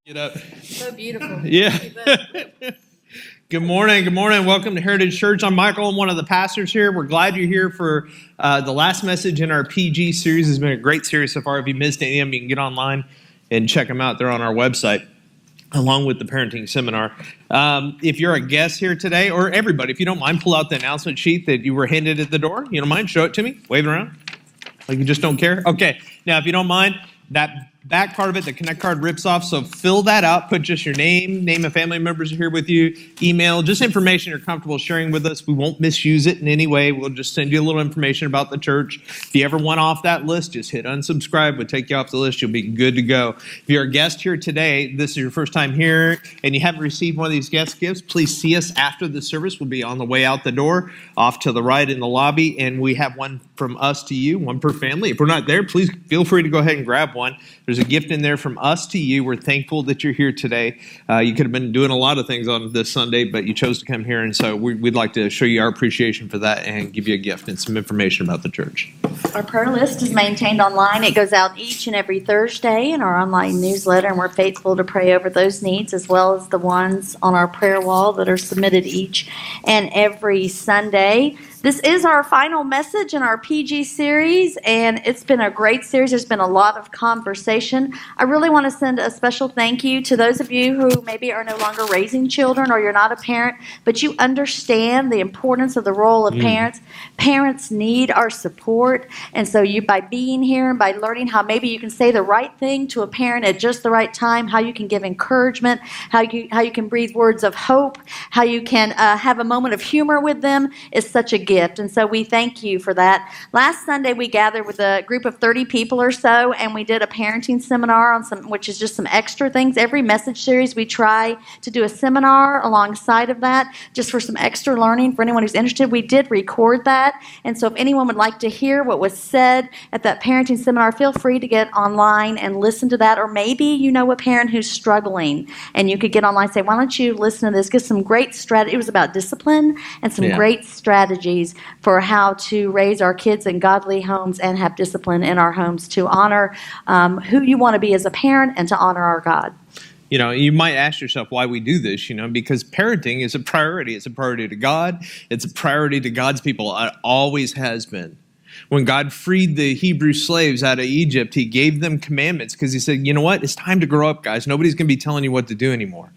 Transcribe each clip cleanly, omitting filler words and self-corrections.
Get up. So beautiful. Yeah. Good morning. Good morning. Welcome to Heritage Church. I'm Michael. I'm one of the pastors here. We're glad you're here for the last message in our PG series. It's been a great series so far. If you missed any of them, you can get online and check them out. They're on our website, along with the parenting seminar. If you're a guest here today, or everybody, if you don't mind, pull out the announcement sheet that you were handed at the door. You don't mind? Show it to me. Wave it around. Like you just don't care? Okay. Now, if you don't mind, that back part of it, the Connect card rips off, so fill that out. Put just your name of family members here with you, email, just information you're comfortable sharing with us. We won't misuse it in any way. We'll just send you a little information about the church. If you ever want off that list, just hit unsubscribe. We'll take you off the list. You'll be good to go. If you're a guest here today, this is your first time here, and you haven't received one of these guest gifts, please see us after the service. We'll be on the way out the door, off to the right in the lobby, and we have one from us to you, one per family. If we're not there, please feel free to go ahead and grab one. There's a gift in there from us to you. We're thankful that you're here today. You could have been doing a lot of things on this Sunday, but you chose to come here, and so we'd like to show you our appreciation for that and give you a gift and some information about the church. Our prayer list is maintained online. It goes out each and every Thursday in our online newsletter, and we're faithful to pray over those needs as well as the ones on our prayer wall that are submitted each and every Sunday. This is our final message in our PG series, and it's been a great series. There's been a lot of conversation. I really want to send a special thank you to those of you who maybe are no longer raising children or you're not a parent, but you understand the importance of the role of parents. Parents need our support, and so you, by being here and by learning how maybe you can say the right thing to a parent at just the right time, how you can give encouragement, how you can breathe words of hope, how you can have a moment of humor with them is such a gift, and so we thank you for that. Last Sunday we gathered with a group of 30 people or so, and we did a parenting seminar on which is just some extra things. Every message series we try to do a seminar alongside of that, just for some extra learning for anyone who's interested. We did record that, and so if anyone would like to hear what was said at that parenting seminar, feel free to get online and listen to that. Or maybe you know a parent who's struggling, and you could get online and say, why don't you listen to this? Get some great strategy. It was about discipline and some great strategies for how to raise our kids in godly homes and have discipline in our homes to honor who you want to be as a parent and to honor our God. You know, you might ask yourself why we do this, because parenting is a priority. It's a priority to God. It's a priority to God's people. It always has been. When God freed the Hebrew slaves out of Egypt, he gave them commandments because he said, you know what? It's time to grow up, guys. Nobody's going to be telling you what to do anymore.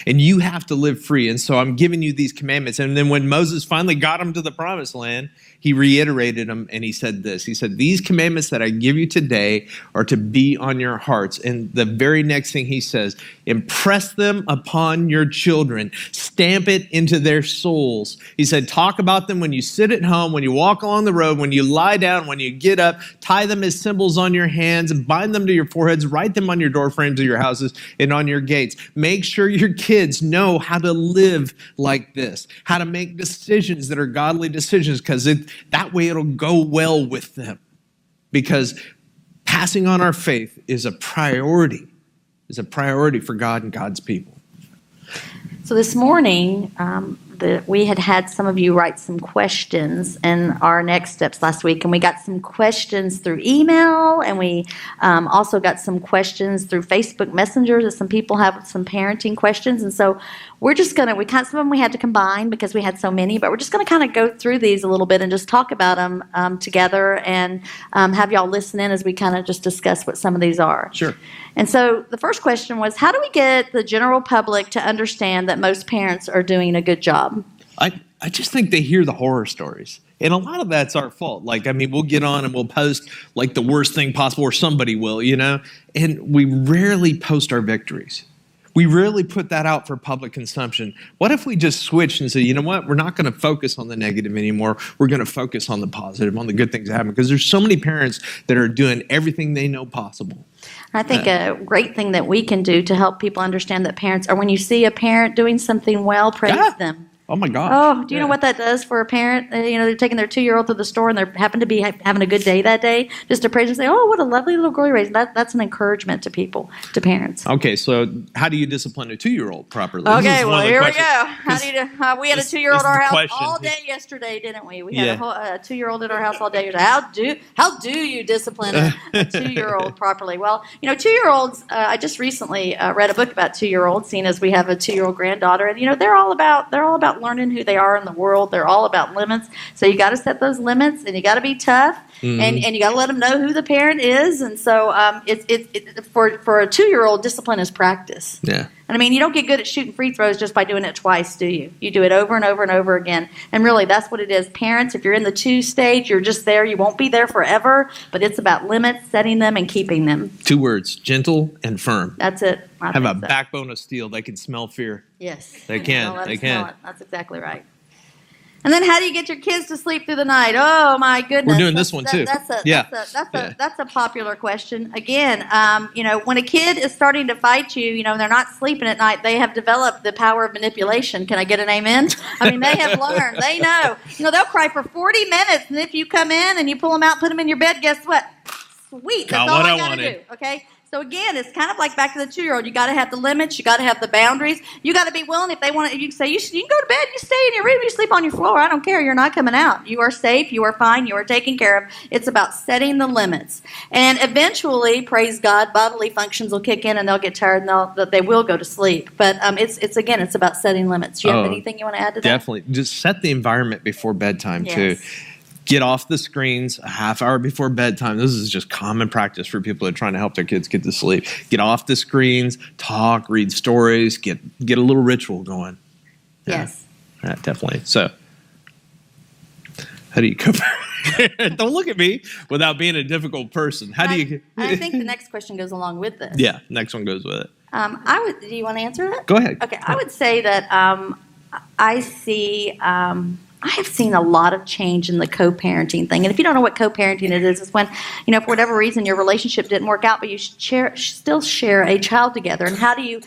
And you have to live free. And so I'm giving you these commandments. And then when Moses finally got them to the promised land, he reiterated them and he said this. He said, these commandments that I give you today are to be on your hearts. And the very next thing he says, impress them upon your children. Stamp it into their souls. He said, talk about them when you sit at home, when you walk along the road, when you lie down, when you get up. Tie them as symbols on your hands and bind them to your foreheads. Write them on your door frames of your houses and on your gates. Make sure your kids know how to live like this, how to make decisions that are godly decisions, because that way it'll go well with them. Because passing on our faith is a priority for God and God's people. So this morning, we had some of you write some questions in our next steps last week, and we got some questions through email, and we also got some questions through Facebook Messenger that some people have some parenting questions, and so we're just going to, some of them we had to combine because we had so many, but we're just going to kind of go through these a little bit and just talk about them together and have y'all listen in as we kind of just discuss what some of these are. Sure. And so the first question was, how do we get the general public to understand that most parents are doing a good job? I just think they hear the horror stories. And a lot of that's our fault. We'll get on and we'll post like the worst thing possible, or somebody will, and we rarely post our victories. We rarely put that out for public consumption. What if we just switched and said, you know what, we're not going to focus on the negative anymore. We're going to focus on the positive, on the good things that happen. Because there's so many parents that are doing everything they know possible. I think a great thing that we can do to help people understand that parents, or when you see a parent doing something well, praise them. Oh my gosh. Oh, do you know what that does for a parent? They're taking their 2-year-old to the store and they happen to be having a good day that day, just to praise and say, "Oh, what a lovely little girl you raised." That's an encouragement to people, to parents. Okay, so how do you discipline a 2-year-old properly? Okay, well, here we go. How do you we had a 2-year-old at our house question. all day yesterday, didn't we? We had a 2-year-old at our house all day yesterday. How do you discipline a 2-year-old properly? Well, 2-year-olds. I just recently read a book about 2-year-olds, seeing as we have a 2-year-old granddaughter, and they're all about learning who they are in the world. They're all about limits. So you got to set those limits, and you got to be tough, and you got to let them know who the parent is. And so for a 2-year-old, discipline is practice. Yeah. And I mean, you don't get good at shooting free throws just by doing it twice, do you? You do it over and over and over again. And really, that's what it is. Parents, if you're in the 2 stage, you're just there. You won't be there forever, but it's about limits, setting them, and keeping them. 2 words: gentle and firm. That's it. Have a backbone of steel. They can smell fear. Yes. They can. Let They them smell can. it. That's exactly right. And then how do you get your kids to sleep through the night? Oh my goodness. We're doing this one too. That's a popular question. Again, when a kid is starting to fight you, they're not sleeping at night, they have developed the power of manipulation. Can I get an amen? I mean, they have learned. They know. They'll cry for 40 minutes, and if you come in and you pull them out, put them in your bed, guess what? Sweet. That's all I got to do. Okay? So again, it's kind of like back to the 2-year-old. You got to have the limits. You got to have the boundaries. You got to be willing. If they want to, you can say you can go to bed. You stay in your room. You sleep on your floor. I don't care. You're not coming out. You are safe. You are fine. You are taken care of. It's about setting the limits. And eventually, praise God, bodily functions will kick in and they'll get tired and they will go to sleep. But it's about setting limits. Do you have anything you want to add to that? Definitely. Just set the environment before bedtime too. Get off the screens a half hour before bedtime. This is just common practice for people that are trying to help their kids get to sleep. Get off the screens, talk, read stories, get a little ritual going. Yes. Yeah, definitely. So, how do you cope? Don't look at me without being a difficult person. How do you? I think the next question goes along with this. Yeah, next one goes with it. Do you want to answer that? Go ahead. Okay, I would say that I have seen a lot of change in the co-parenting thing. And if you don't know what co-parenting it is, it's when, for whatever reason, your relationship didn't work out, but you still share a child together. And how do you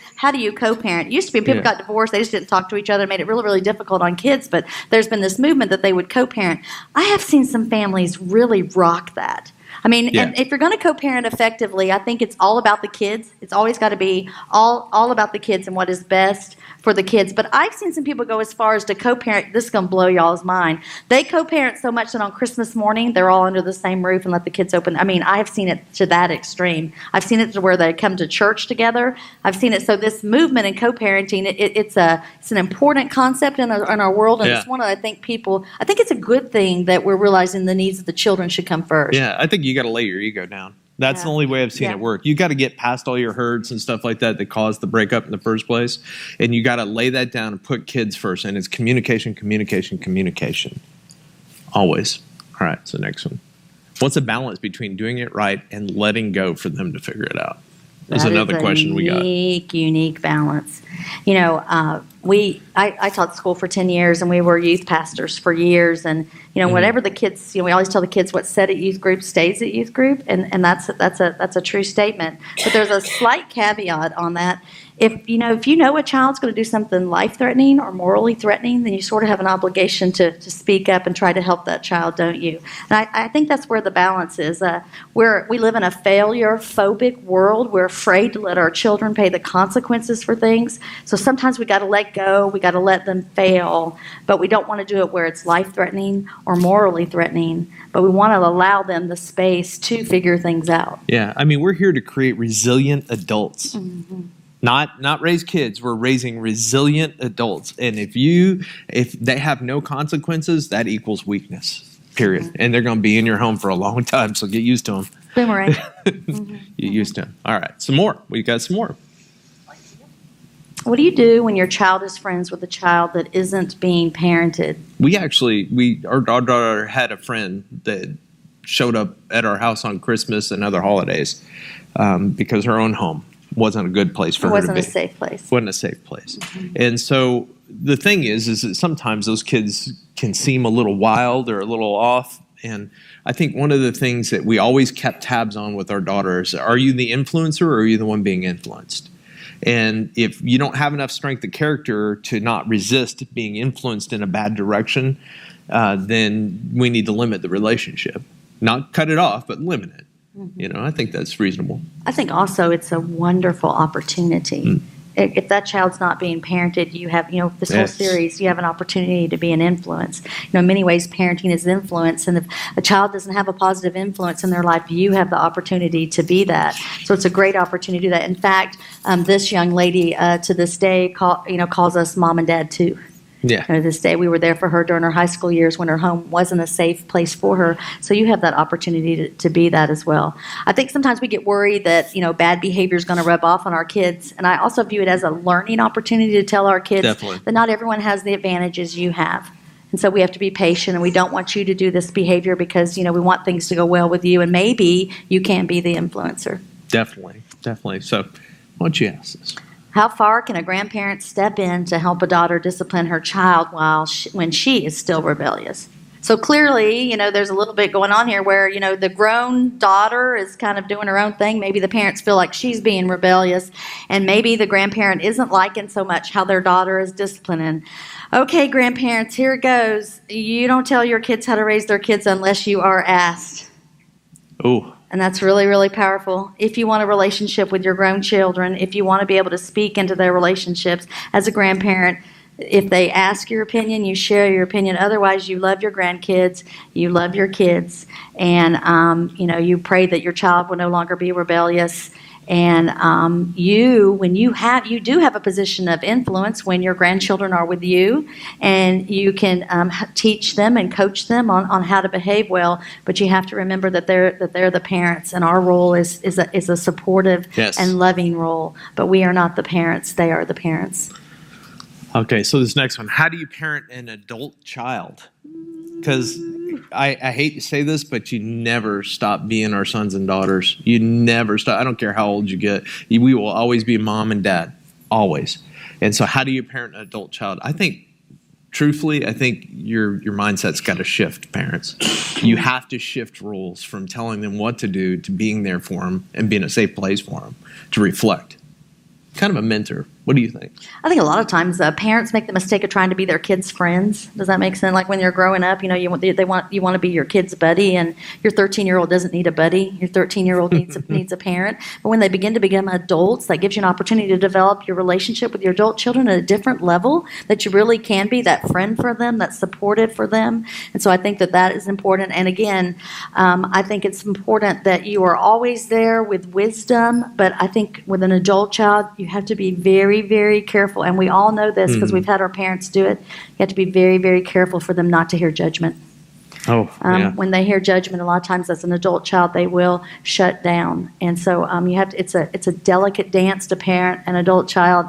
co-parent? It used to be when people got divorced, they just didn't talk to each other. It made it really, really difficult on kids. But there's been this movement that they would co-parent. I have seen some families really rock that. I mean, and if you're going to co-parent effectively, I think it's all about the kids. It's always got to be all about the kids and what is best for the kids. But I've seen some people go as far as to co-parent. This is going to blow y'all's mind. They co-parent so much that on Christmas morning, they're all under the same roof and let the kids open. I mean, I have seen it to that extreme. I've seen it to where they come to church together. I've seen it. So this movement in co-parenting, it's an important concept in our world. And it's one that I think it's a good thing that we're realizing the needs of the children should come first. Yeah, I think you got to lay your ego down. That's the only way I've seen it work. You got to get past all your hurts and stuff like that caused the breakup in the first place. And you got to lay that down and put kids first. And it's communication, communication, communication. Always. All right, so next one. What's the balance between doing it right and letting go for them to figure it out? That's another question we got. Unique balance. I taught school for 10 years, and we were youth pastors for years. And whatever the kids, we always tell the kids what's said at youth group stays at youth group, and that's a true statement. But there's a slight caveat on that. If you know a child's going to do something life-threatening or morally threatening, then you sort of have an obligation to speak up and try to help that child, don't you? And I think that's where the balance is. We live in a failure-phobic world. We're afraid to let our children pay the consequences for things. So sometimes we got to let go. We got to let them fail, but we don't want to do it where it's life-threatening or morally threatening. But we want to allow them the space to figure things out. Yeah, I mean, we're here to create resilient adults. Mm-hmm. Not raise kids. We're raising resilient adults. And if they have no consequences, that equals weakness, period. Mm-hmm. And they're going to be in your home for a long time, so get used to them. Boomerang. Mm-hmm. Get used to them. All right, some more. We got some more. What do you do when your child is friends with a child that isn't being parented? Our daughter had a friend that showed up at our house on Christmas and other holidays because her own home wasn't a good place for her to be. It wasn't a safe place. Wasn't a safe place. Mm-hmm. And so the thing is that sometimes those kids can seem a little wild or a little off. And I think one of the things that we always kept tabs on with our daughters, are you the influencer or are you the one being influenced? And if you don't have enough strength of character to not resist being influenced in a bad direction, then we need to limit the relationship. Not cut it off, but limit it. I think that's reasonable. I think also it's a wonderful opportunity. If that child's not being parented, you have, this whole series, you have an opportunity to be an influence. In many ways, parenting is influence. And if a child doesn't have a positive influence in their life, you have the opportunity to be that. So it's a great opportunity to do that. In fact, this young lady to this day calls us mom and dad too. Yeah. To this day, we were there for her during her high school years when her home wasn't a safe place for her. So you have that opportunity to be that as well. I think sometimes we get worried that, bad behavior is going to rub off on our kids. And I also view it as a learning opportunity to tell our kids that not everyone has the advantages you have. And so we have to be patient, and we don't want you to do this behavior because, we want things to go well with you. And maybe you can't be the influencer. Definitely. So why don't you ask this? How far can a grandparent step in to help a daughter discipline her child when she is still rebellious? So clearly, there's a little bit going on here where, the grown daughter is kind of doing her own thing. Maybe the parents feel like she's being rebellious, and maybe the grandparent isn't liking so much how their daughter is disciplining. Okay, grandparents, here it goes. You don't tell your kids how to raise their kids unless you are asked. Oh. And that's really, really powerful. If you want a relationship with your grown children, if you want to be able to speak into their relationships as a grandparent, if they ask your opinion, you share your opinion. Otherwise, you love your grandkids, you love your kids, and you pray that your child will no longer be rebellious. And you do have a position of influence when your grandchildren are with you, and you can teach them and coach them on how to behave well. But you have to remember that they're the parents, and our role is a supportive and loving role. But we are not the parents; they are the parents. Okay, so this next one: how do you parent an adult child? Because I hate to say this, but you never stop being our sons and daughters. You never stop. I don't care how old you get. We will always be mom and dad, always. And so how do you parent an adult child? I think, truthfully, your mindset's got to shift, parents. You have to shift roles from telling them what to do to being there for them and being a safe place for them to reflect. Kind of a mentor. What do you think? I think a lot of times parents make the mistake of trying to be their kids' friends. Does that make sense? Like when you're growing up, you want to be your kid's buddy, and your 13-year-old doesn't need a buddy. Your 13-year-old needs a parent. But when they begin to become adults, that gives you an opportunity to develop your relationship with your adult children at a different level. That you really can be that friend for them, that's supportive for them. And so I think that is important. And again, I think it's important that you are always there with wisdom. But I think with an adult child, you have to be very, very careful, and we all know this because we've had our parents do it. You have to be very, very careful for them not to hear judgment. When they hear judgment, a lot of times as an adult child, they will shut down. And so you have to, it's a delicate dance to parent an adult child,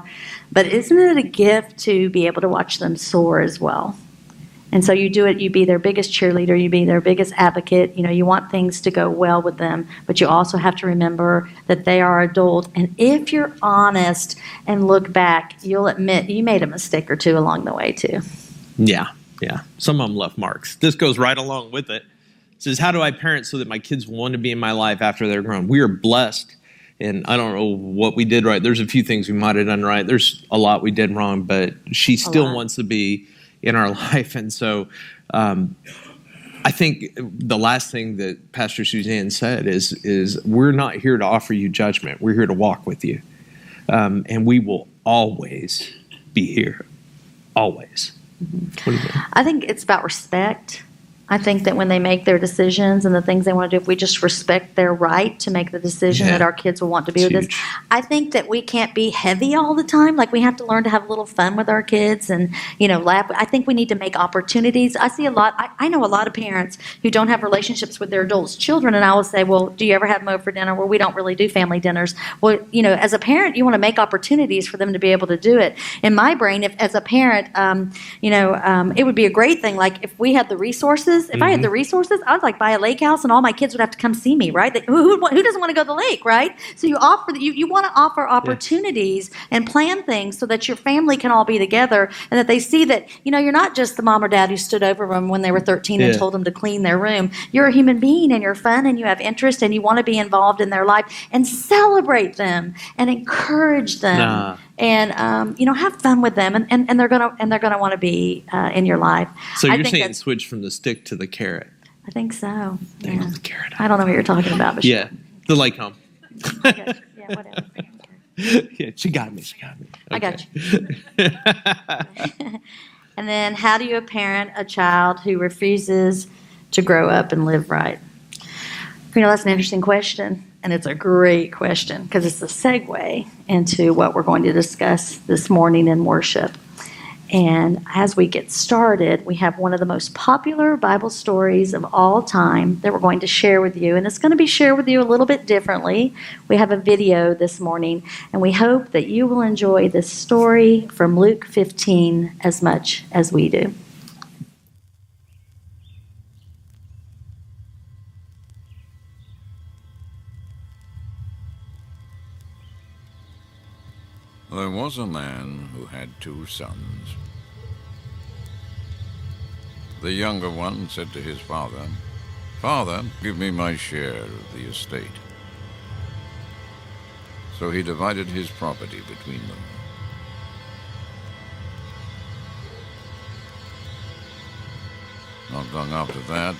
but isn't it a gift to be able to watch them soar as well? And so you do it, you be their biggest cheerleader, you be their biggest advocate. You want things to go well with them, but you also have to remember that they are adult. And if you're honest and look back, you'll admit you made a mistake or two along the way too. Yeah. Some of them left marks. This goes right along with it. It says, how do I parent so that my kids want to be in my life after they're grown? We are blessed, and I don't know what we did right. There's a few things we might have done right. There's a lot we did wrong, but she still wants to be in our life. And so I think the last thing that Pastor Suzanne said is we're not here to offer you judgment. We're here to walk with you. And we will always be here. Always. What do you think? I think it's about respect. I think that when they make their decisions and the things they want to do, if we just respect their right to make the decision that our kids will want to be with us. I think that we can't be heavy all the time. Like we have to learn to have a little fun with our kids and, laugh. I think we need to make opportunities. I see a lot. I know a lot of parents who don't have relationships with their adults' children, and I will say, well, do you ever have them over for dinner? Well, we don't really do family dinners. Well, as a parent, you want to make opportunities for them to be able to do it. In my brain, if as a parent, it would be a great thing. Like if we had the resources, resources, if I had the resources, I would like buy a lake house and all my kids would have to come see me, right? Who doesn't want to go to the lake, right? So you want to offer opportunities and plan things so that your family can all be together and that they see that, you're not just the mom or dad who stood over them when they were 13 and told them to clean their room. You're a human being and you're fun and you have interest and you want to be involved in their life and celebrate them and encourage them. And have fun with them, and they're gonna want to be in your life. So you're saying switch from the stick to the carrot? I think so. Dang, Yeah. the carrot. I don't know what you're talking about, but yeah, the lake home. yeah, whatever. Yeah, she got me. Okay. I got you. And then, how do you parent a child who refuses to grow up and live right? That's an interesting question. And it's a great question because it's a segue into what we're going to discuss this morning in worship. And as we get started, we have one of the most popular Bible stories of all time that we're going to share with you. And it's going to be shared with you a little bit differently. We have a video this morning, and we hope that you will enjoy this story from Luke 15 as much as we do. There was a man who had 2 sons. The younger one said to his father, "Father, give me my share of the estate." So he divided his property between them. Not long after that,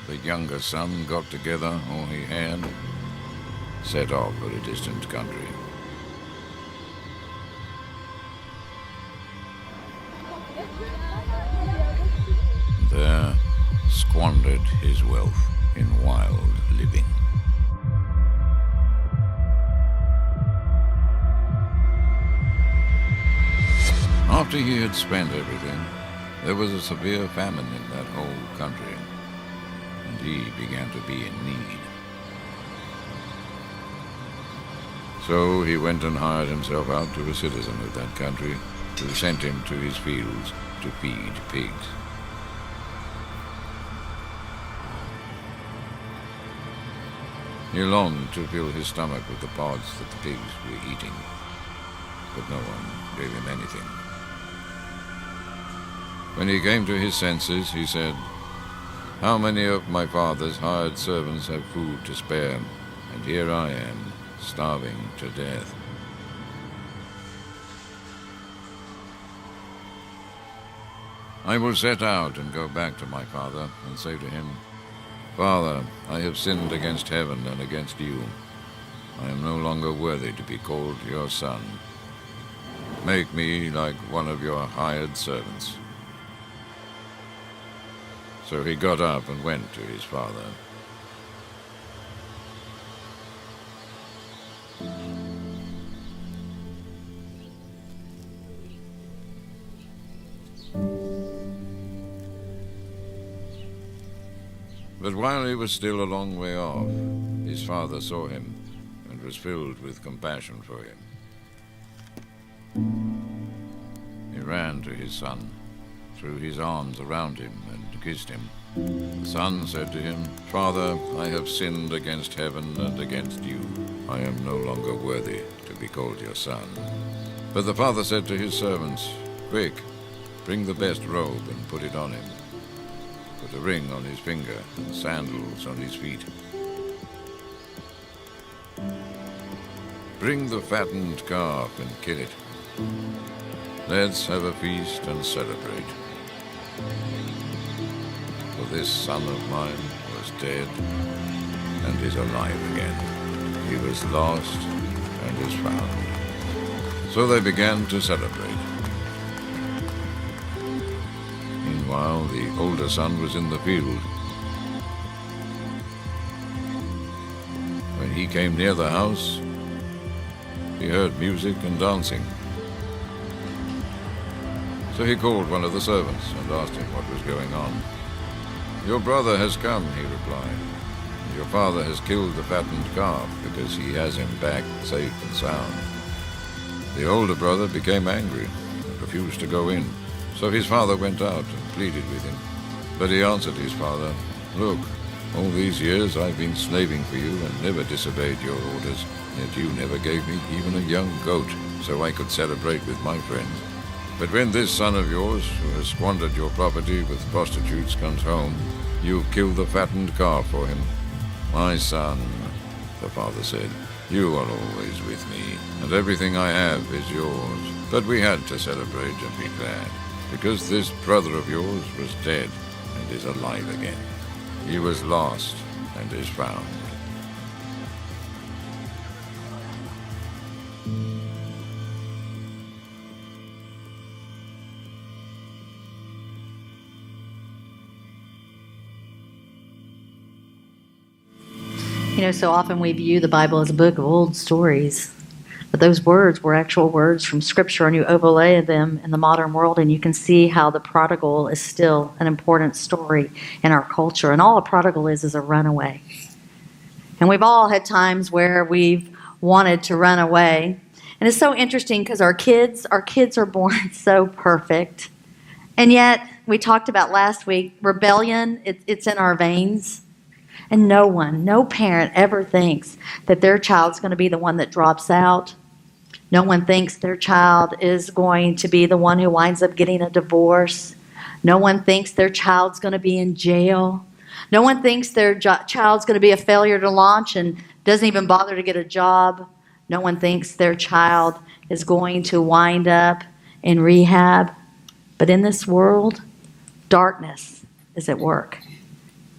the younger son got together all he had, set off for a distant country. There squandered his wealth in wild living. After he had spent everything, there was a severe famine in that whole country, and he began to be in need. So he went and hired himself out to a citizen of that country, who sent him to his fields to feed pigs. He longed to fill his stomach with the pods that the pigs were eating, but no one gave him anything. When he came to his senses, he said, "How many of my father's hired servants have food to spare, and here I am, starving to death." "I will set out and go back to my father and say to him, 'Father, I have sinned against heaven and against you. I am no longer worthy to be called your son. Make me like one of your hired servants.' So he got up and went to his father. But while he was still a long way off, his father saw him and was filled with compassion for him. He ran to his son, threw his arms around him, and kissed him. The son said to him, "Father, I have sinned against heaven and against you. I am no longer worthy to be called your son." But the father said to his servants, "Quick, bring the best robe and put it on him. Put a ring on his finger and sandals on his feet. Bring the fattened calf and kill it. Let's have a feast and celebrate. For this son of mine was dead and is alive again. He was lost and is found." So they began to celebrate. Meanwhile, the older son was in the field. When he came near the house, he heard music and dancing. So he called one of the servants and asked him what was going on. "Your brother has come," he replied. "Your father has killed the fattened calf because he has him back safe and sound." The older brother became angry and refused to go in. So his father went out and pleaded with him. But he answered his father, Look, all these years I've been slaving for you and never disobeyed your orders, yet you never gave me even a young goat so I could celebrate with my friends. But when this son of yours, who has squandered your property with prostitutes, comes home, you've killed the fattened calf for him. My son, the father said, you are always with me, and everything I have is yours. But we had to celebrate and be glad, because this brother of yours was dead and is alive again. He was lost and is found. You know, so often we view the Bible as a book of old stories, but those words were actual words from Scripture, and you overlay them in the modern world, and you can see how the prodigal is still an important story in our culture. And all a prodigal is a runaway. And we've all had times where we've wanted to run away. And it's so interesting because our kids are born so perfect. And yet, we talked about last week, rebellion, it's in our veins. And no parent ever thinks that their child's going to be the one that drops out. No one thinks their child is going to be the one who winds up getting a divorce. No one thinks their child's going to be in jail. No one thinks their child's going to be a failure to launch and doesn't even bother to get a job. No one thinks their child is going to wind up in rehab. But in this world, darkness is at work.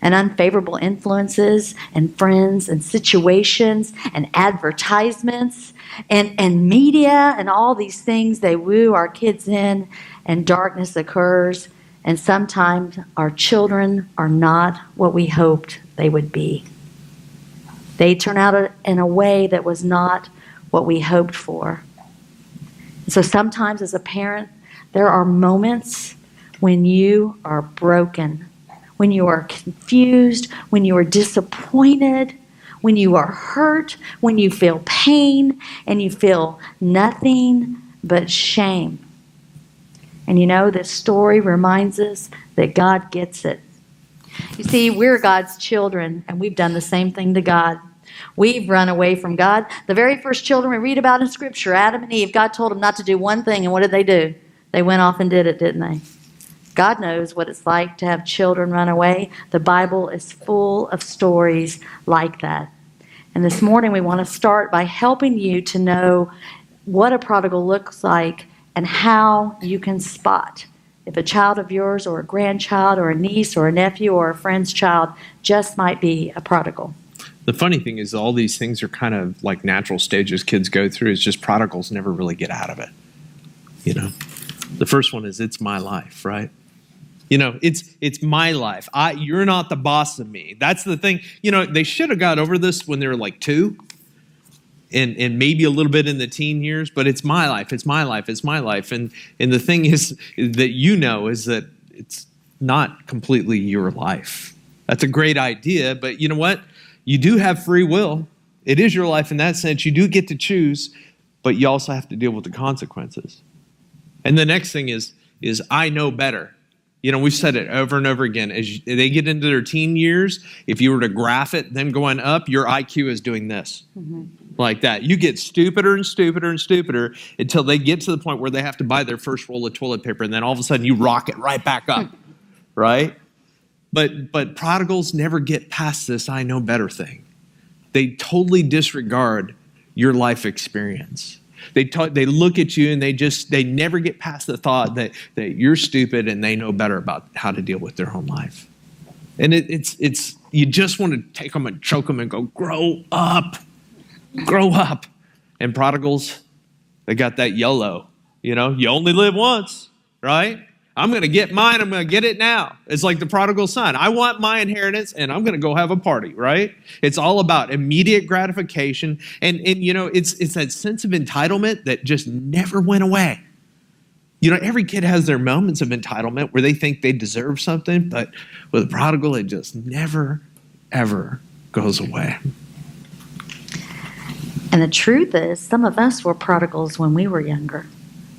And unfavorable influences and friends and situations and advertisements and media and all these things, they woo our kids in, and darkness occurs. And sometimes our children are not what we hoped they would be. They turn out in a way that was not what we hoped for. And so sometimes as a parent, there are moments when you are broken, when you are confused, when you are disappointed, when you are hurt, when you feel pain, and you feel nothing but shame. And you know, this story reminds us that God gets it. You see, we're God's children, and we've done the same thing to God. We've run away from God. The very first children we read about in Scripture, Adam and Eve, God told them not to do one thing, and what did they do? They went off and did it, didn't they? God knows what it's like to have children run away. The Bible is full of stories like that. And this morning we want to start by helping you to know what a prodigal looks like and how you can spot if a child of yours or a grandchild or a niece or a nephew or a friend's child just might be a prodigal. The funny thing is all these things are kind of like natural stages kids go through. It's just prodigals never really get out of it. You know, the first one is it's my life, right? You know, it's my life. You're not the boss of me. That's the thing. You know, they should have got over this when they were like 2 and maybe a little bit in the teen years, but it's my life. It's my life. It's my life. And the thing is that is that it's not completely your life. That's a great idea, but you know what? You do have free will. It is your life in that sense. You do get to choose, but you also have to deal with the consequences. And the next thing is I know better. You know, we've said it over and over again. As they get into their teen years, if you were to graph it, them going up, your IQ is doing this. Mm-hmm. Like that. You get stupider and stupider and stupider until they get to the point where they have to buy their first roll of toilet paper, and then all of a sudden you rocket right back up, right? But prodigals never get past this I know better thing. They totally disregard your life experience. They look at you and they never get past the thought that you're stupid and they know better about how to deal with their own life. And it's you just want to take them and choke them and go, grow up. And prodigals, they got that YOLO. You know, you only live once, right? I'm going to get mine. I'm going to get it now. It's like the prodigal son. I want my inheritance, and I'm going to go have a party, right? It's all about immediate gratification. And you know, it's that sense of entitlement that just never went away. You know, every kid has their moments of entitlement where they think they deserve something, but with a prodigal, it just never, ever goes away. And the truth is, some of us were prodigals when we were younger,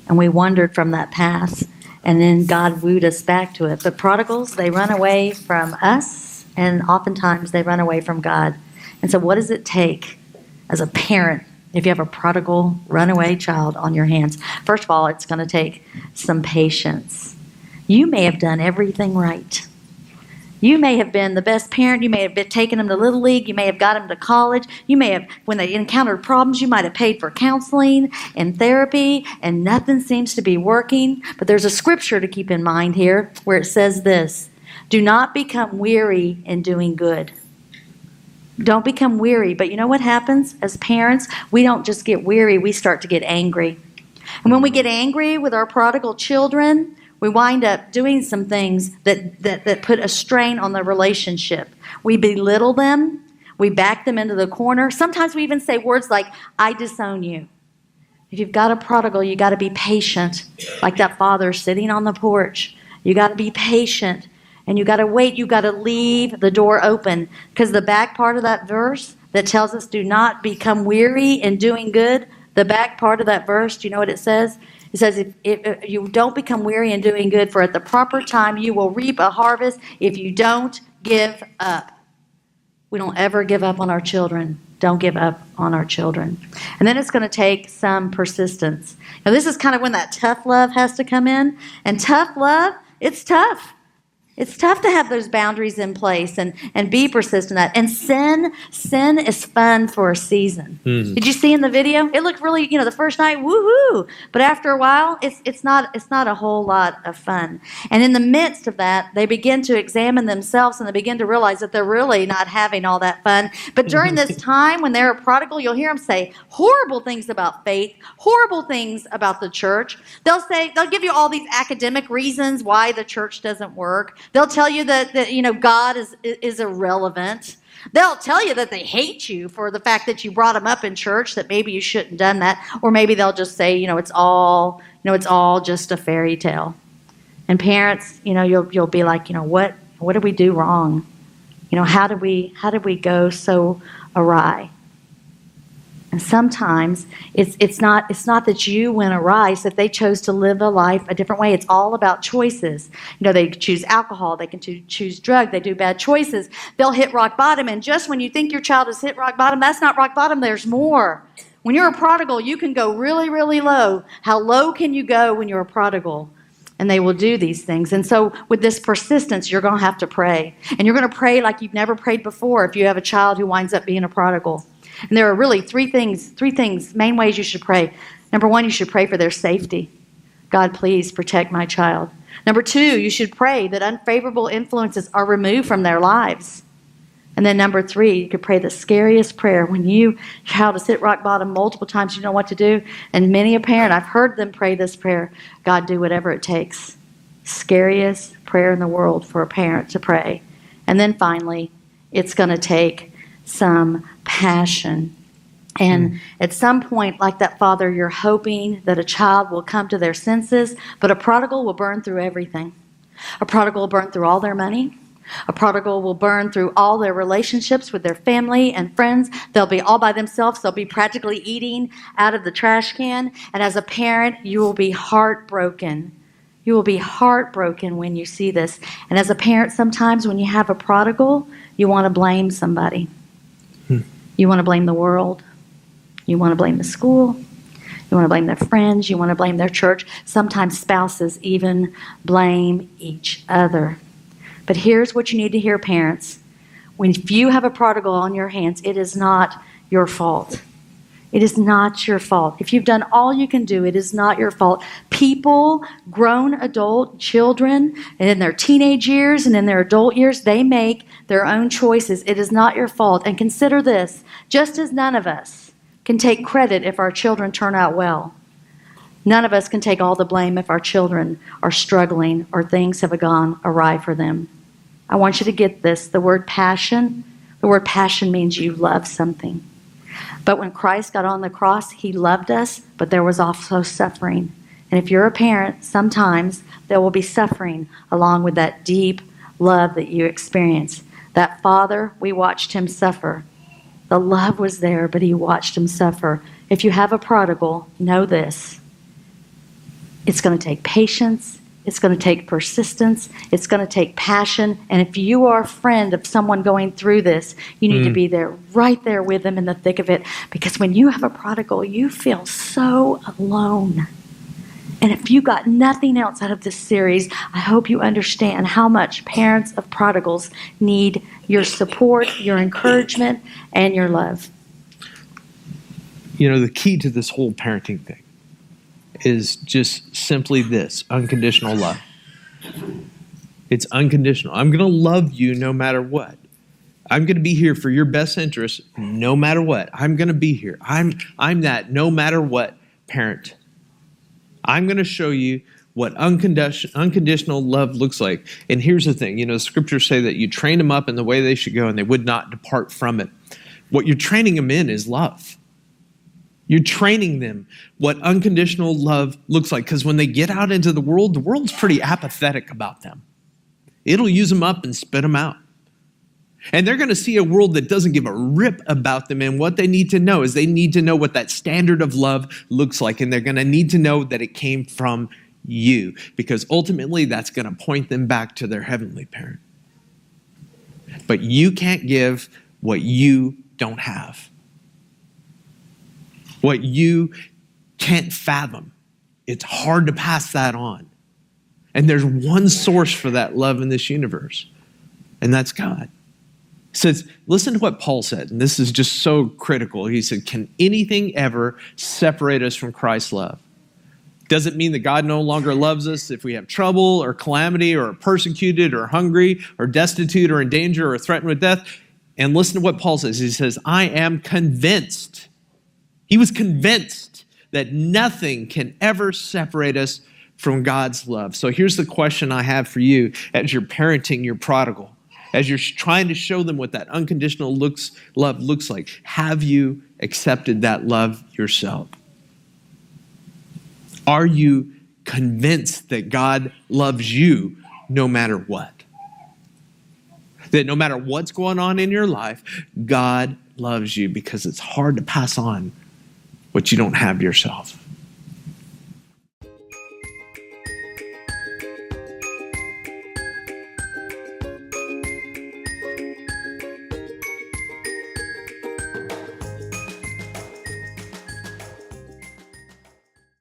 and we wandered from that path. and then God wooed us back to it. But prodigals, they run away from us, and oftentimes they run away from God. And so what does it take as a parent if you have a prodigal, runaway child on your hands? First of all, it's going to take some patience. You may have done everything right. You may have been the best parent. You may have been taking them to Little League. You may have got them to college. You may have, when they encountered problems, you might have paid for counseling and therapy, and nothing seems to be working. But there's a scripture to keep in mind here where it says this: do not become weary in doing good. Don't become weary. But you know what happens as parents? We don't just get weary, we start to get angry. And when we get angry with our prodigal children, we wind up doing some things that put a strain on the relationship. We belittle them. We back them into the corner. Sometimes we even say words like, I disown you. If you've got a prodigal, you got to be patient. Like that father sitting on the porch. You got to be patient. And you got to wait. You got to leave the door open. Because the back part of that verse that tells us do not become weary in doing good, the back part of that verse, do you know what it says? It says, if you don't become weary in doing good, for at the proper time you will reap a harvest if you don't give up. We don't ever give up on our children. Don't give up on our children. And then it's going to take some persistence. Now, this is kind of when that tough love has to come in. And tough love, it's tough. It's tough to have those boundaries in place and be persistent at. And sin is fun for a season. Mm-hmm. Did you see in the video? It looked really, the first night, woohoo. But after a while, it's not a whole lot of fun. And in the midst of that, they begin to examine themselves and they begin to realize that they're really not having all that fun. But during this time when they're a prodigal, you'll hear them say horrible things about faith, horrible things about the church. They'll give you all these academic reasons why the church doesn't work. They'll tell you that God is irrelevant. They'll tell you that they hate you for the fact that you brought them up in church, that maybe you shouldn't have done that. Or maybe they'll just say, it's all just a fairy tale. And parents, you'll be like, what did we do wrong? How did we go so awry? And sometimes it's not that you went awry, it's that they chose to live a life a different way. It's all about choices. They choose alcohol, they can choose drug, they do bad choices. They'll hit rock bottom, and just when you think your child has hit rock bottom, that's not rock bottom, there's more. When you're a prodigal, you can go really, really low. How low can you go when you're a prodigal? And they will do these things. And so with this persistence, you're going to have to pray. And you're going to pray like you've never prayed before if you have a child who winds up being a prodigal. And there are really three things, main ways you should pray. Number one, you should pray for their safety. God, please protect my child. Number two, you should pray that unfavorable influences are removed from their lives. And then number three, you could pray the scariest prayer. When your child has hit rock bottom multiple times, you know what to do. And many a parent, I've heard them pray this prayer: God, do whatever it takes. Scariest prayer in the world for a parent to pray. And then finally, it's going to take some passion. And at some point, like that father, you're hoping that a child will come to their senses, but a prodigal will burn through everything. A prodigal will burn through all their money. A prodigal will burn through all their relationships with their family and friends. They'll be all by themselves. They'll be practically eating out of the trash can. And as a parent, you will be heartbroken. You will be heartbroken when you see this. And as a parent, sometimes when you have a prodigal, you want to blame somebody. You want to blame the world. You want to blame the school. You want to blame their friends. You want to blame their church. Sometimes spouses even blame each other. But here's what you need to hear, parents. If you have a prodigal on your hands, it is not your fault. It is not your fault. If you've done all you can do, it is not your fault. People, grown adult children, and in their teenage years and in their adult years, they make their own choices. It is not your fault. And consider this, just as none of us can take credit if our children turn out well, none of us can take all the blame if our children are struggling or things have gone awry for them. I want you to get this. The word passion means you love something. But when Christ got on the cross, he loved us, but there was also suffering. And if you're a parent, sometimes there will be suffering along with that deep love that you experience. That father, we watched him suffer. The love was there, but he watched him suffer. If you have a prodigal, know this. It's going to take patience. It's going to take persistence. It's going to take passion. And if you are a friend of someone going through this, you need to be there, right there with them in the thick of it. Because when you have a prodigal, you feel so alone. And if you got nothing else out of this series, I hope you understand how much parents of prodigals need your support, your encouragement, and your love. You know, the key to this whole parenting thing is just simply this: unconditional love. It's unconditional. I'm going to love you no matter what. I'm going to be here for your best interest no matter what. I'm going to be here. I'm that no matter what parent. I'm going to show you what unconditional love looks like. And here's the thing. You know, the scriptures say that you train them up in the way they should go and they would not depart from it. What you're training them in is love. You're training them what unconditional love looks like. Because when they get out into the world's pretty apathetic about them. It'll use them up and spit them out. And they're going to see a world that doesn't give a rip about them. And what they need to know is they need to know what that standard of love looks like. And they're going to need to know that it came from you. Because ultimately, that's going to point them back to their heavenly parent. But you can't give what you don't have. What you can't fathom. It's hard to pass that on. And there's one source for that love in this universe. And that's God. He says, listen to what Paul said, and this is just so critical. He said, can anything ever separate us from Christ's love? Does it mean that God no longer loves us if we have trouble or calamity or are persecuted or hungry or destitute or in danger or threatened with death? And listen to what Paul says. He says, I am convinced. He was convinced that nothing can ever separate us from God's love. So here's the question I have for you as you're parenting your prodigal. As you're trying to show them what that unconditional love looks like, have you accepted that love yourself? Are you convinced that God loves you no matter what? That no matter what's going on in your life, God loves you, because it's hard to pass on what you don't have yourself.